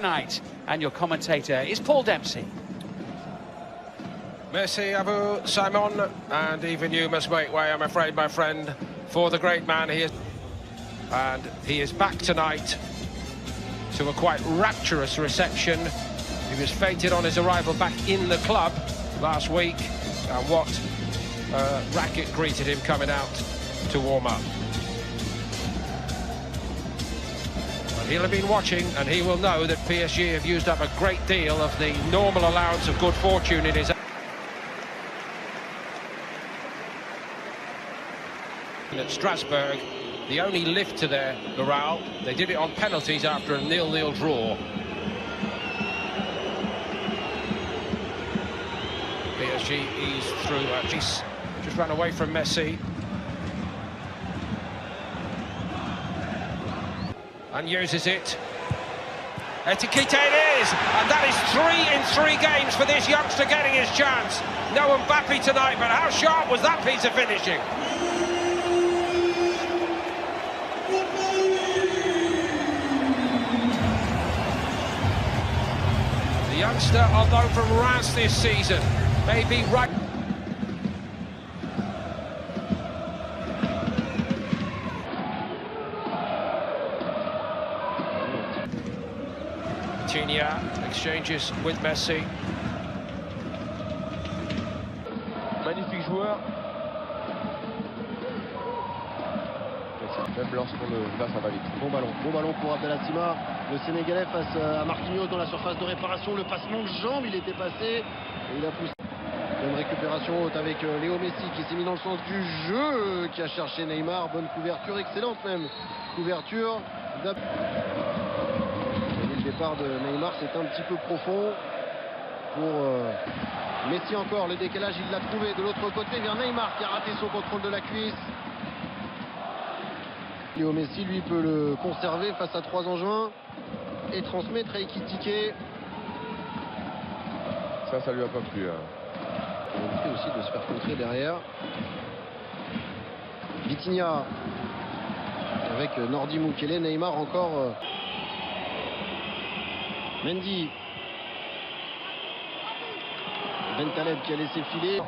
Night, and your commentator is Paul Dempsey. Merci à vous, Simon, and even you must make way, I'm afraid, my friend, for the great man he is. And he is back tonight to a quite rapturous reception. He was feted on his arrival back in the club last week, and what racket greeted him coming out to warm up. And he'll have been watching, and he will know that PSG have used up a great deal of the normal allowance of good fortune in his. At Strasbourg, the only lift to their morale. They did it on penalties after a 0-0 draw. PSG eased through. Just ran away from Messi. And uses it. Etiquette it is! And that is 3 in 3 games for this youngster getting his chance. No Mbappe tonight, but how sharp was that piece of finishing? The youngster, although from Reims this season, may be right. Vitinha exchanges with Messi. Magnifique joueur. Même lorsqu'on le va, ça va vite. Bon ballon pour Abdelassima. Le Sénégalais face à Marquinhos dans la surface de réparation. Le passement de jambe, il était passé. Et il a poussé. Bonne récupération haute avec Léo Messi qui s'est mis dans le sens du jeu, qui a cherché Neymar. Bonne couverture, excellente même. Couverture. Et le départ de Neymar, c'est un petit peu profond. Pour Messi encore, le décalage, il l'a trouvé de l'autre côté vers Neymar qui a raté son contrôle de la cuisse. Léo Messi, lui, peut le conserver face à 3 Angevins et transmettre à Ekitike. Ça lui a pas plu. Il a évité aussi de se faire contrer derrière. Vitinha avec Nordi Mukele, Neymar encore. Mendy. Bentaleb qui a laissé filer.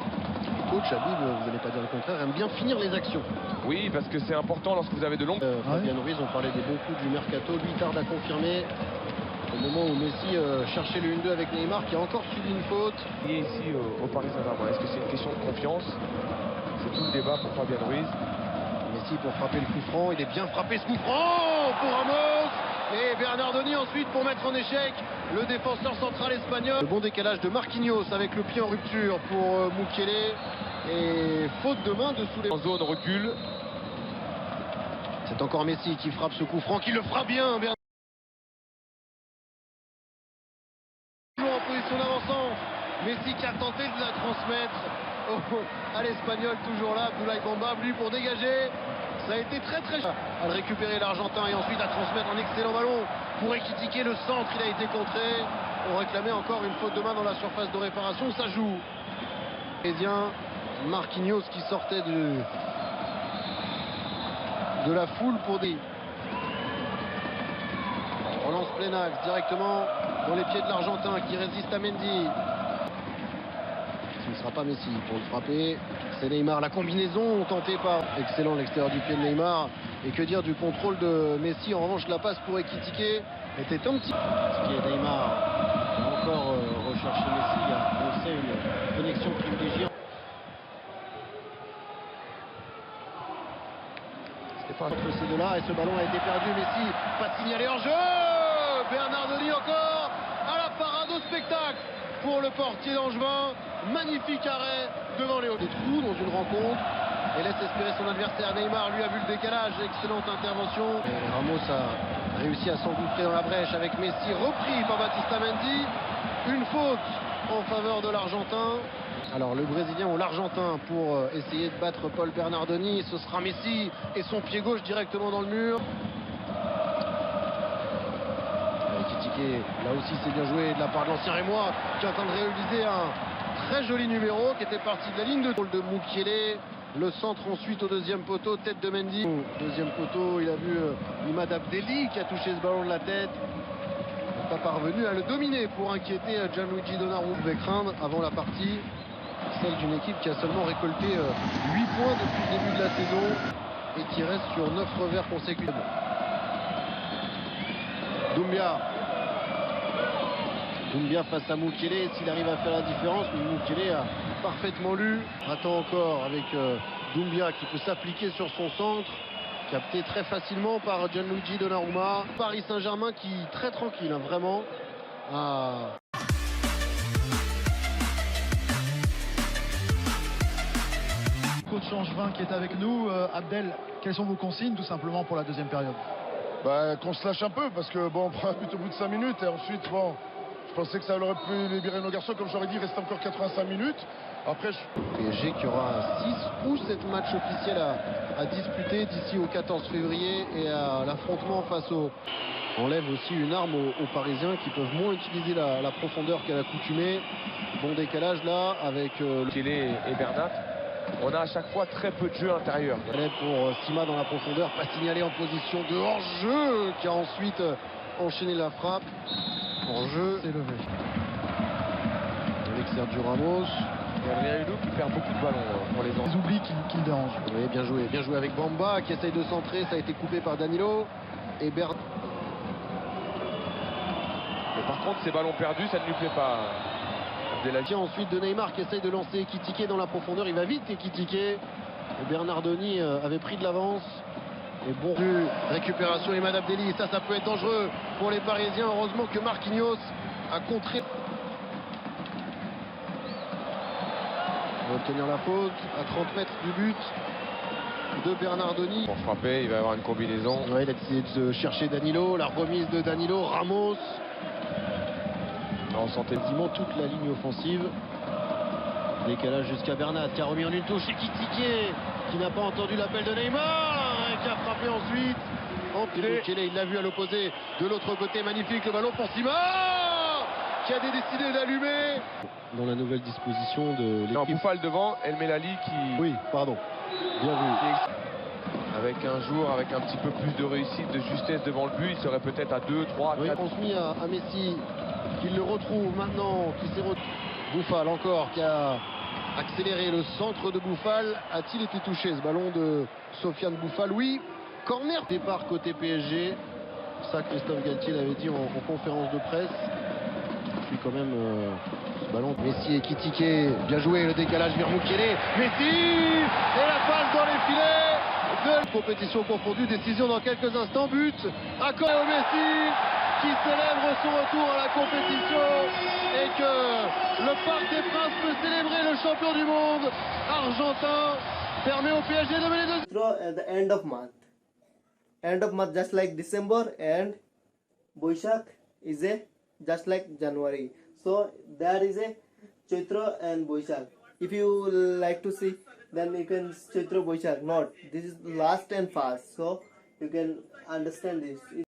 Coach Habib, vous n'allez pas dire le contraire, aime bien finir les actions. Oui, parce que c'est important lorsque vous avez de longues. Fabien Ruiz, on parlait des bons coups du mercato, lui tarde à confirmer. Au moment où Messi cherchait le 1-2 avec Neymar qui a encore subi une faute. Et ici au Paris Saint-Germain, est-ce que c'est une question de confiance? C'est tout le débat pour Fabien Ruiz. Messi pour frapper le coup franc, il est bien frappé ce coup franc pour Ramos. Et Bernardoni ensuite pour mettre en échec le défenseur central espagnol. Le bon décalage de Marquinhos avec le pied en rupture pour Mukele. Et faute de main dessous les... En zone recul. C'est encore Messi qui frappe ce coup franc, qui le fera bien. En position d'avant-centre. Messi qui a tenté de la transmettre à l'Espagnol, toujours là. Boulaye Bamba, lui pour dégager. Ça a été très à le récupérer l'Argentin et ensuite à transmettre un excellent ballon pour Ekitike. Le centre, il a été contré. On réclamait encore une faute de main dans la surface de réparation. Ça joue. Marquinhos qui sortait de la foule pour des... Relance plein axe directement dans les pieds de l'Argentin qui résiste à Mendy. Ce ne sera pas Messi pour le frapper. C'est Neymar. La combinaison tentée par... Excellent l'extérieur du pied de Neymar. Et que dire du contrôle de Messi. En revanche, la passe pour Ekitike était un petit... Et Neymar a encore recherché Messi. Il a annoncé une connexion privilégiée. Entre ces deux-là et ce ballon a été perdu. Messi pas signalé en jeu. Bernardoni encore à la parade au spectacle pour le portier d'Angevin. Magnifique arrêt devant les hauts des trous dans une rencontre et laisse espérer son adversaire. Neymar lui a vu le décalage. Excellente intervention. Et Ramos a réussi à s'engouffrer dans la brèche avec Messi repris par Batista Mendy. Une faute en faveur de l'Argentin. Alors le Brésilien ou l'Argentin pour essayer de battre Paul Bernardoni, ce sera Messi et son pied gauche directement dans le mur. Ekitike, là aussi c'est bien joué de la part de l'ancien Rémois qui est en train de réaliser un très joli numéro qui était parti de la ligne de Mukele. Le centre ensuite au deuxième poteau, tête de Mendy. Deuxième poteau, il a vu Imad Abdelli qui a touché ce ballon de la tête. pas parvenu à le dominer pour inquiéter Gianluigi Donnarumma. On pouvait craindre avant la partie celle d'une équipe qui a seulement récolté 8 points depuis le début de la saison et qui reste sur 9 revers consécutifs. Doumbia face à Mukele, s'il arrive à faire la différence, mais Mukele a parfaitement lu. Attend encore avec Doumbia qui peut s'appliquer sur son centre, capté très facilement par Gianluigi Donnarumma. Paris Saint-Germain qui très tranquille, hein, vraiment. Coach Angevin qui est avec nous. Abdel, quelles sont vos consignes tout simplement pour la deuxième période? Qu'on se lâche un peu parce que bon, on prend un but au bout de 5 minutes et ensuite bon, je pensais que ça aurait pu libérer nos garçons, comme j'aurais dit, il reste encore 85 minutes. Après, PSG qui aura 6 ou 7 matchs officiels à disputer d'ici au 14 février et à l'affrontement face au... Enlève aussi une arme aux Parisiens qui peuvent moins utiliser la profondeur qu'à l'accoutumée. Bon décalage là avec Kelly et Bernat. On a à chaque fois très peu de jeu intérieur. Pour Sima dans la profondeur, pas signalé en position de hors-jeu, qui a ensuite enchaîné la frappe. Hors-jeu. C'est levé. Avec Sergio Ramos. Et Adrien Hulot qui perd beaucoup de ballons pour les Les enfants. oublis qui le dérangent. Oui, bien joué avec Bamba qui essaye de centrer, ça a été coupé par Danilo. Et Bernat. Mais par contre, ces ballons perdus, ça ne lui plaît pas. Ensuite de Neymar qui essaye de lancer Ekitike dans la profondeur, il va vite Ekitike. Et Bernardoni avait pris de l'avance. Et bon récupération Emad Abdelli, ça peut être dangereux pour les Parisiens. Heureusement que Marquinhos a contré. On va obtenir la faute à 30 mètres du but de Bernardoni. Pour frapper, il va y avoir une combinaison. Ouais, il a essayé de chercher Danilo, la remise de Danilo, Ramos. On sentait quasiment toute la ligne offensive. Décalage jusqu'à Bernat qui a remis en une touche. Ekitike qui n'a pas entendu l'appel de Neymar et qui a frappé ensuite. Il l'a vu à l'opposé. De l'autre côté, magnifique le ballon pour Sima qui a décidé d'allumer. Dans la nouvelle disposition de l'équipe. Non, Bouffal devant, El Melali qui... Oui, pardon. Bien vu. Avec un jour, avec un petit peu plus de réussite, de justesse devant le but, il serait peut-être à 2, 3, 4. Transmis à Messi. Qu'il le retrouve maintenant, qui s'est Bouffal encore, qui a accéléré le centre de Bouffal. A-t-il été touché ce ballon de Sofiane Bouffal? Oui. Corner départ côté PSG. Ça Christophe Galtier l'avait dit en conférence de presse. Puis quand même ce ballon de Messi et Ekitike. Bien joué, le décalage vers Mukele. Messi et la passe dans les filets de compétition confondue. Décision dans quelques instants. But à Léo Messi qui célèbre son retour à la compétition et que le Parc des Princes peut célébrer le champion du monde argentin, permet au PSG de mener 2. At the end of month just like December, and Boishak is just like January, so there is a Chaitra and Boishak. If you like to see, then you can Chaitra Boishak. Not this is last and fast, so you can understand this.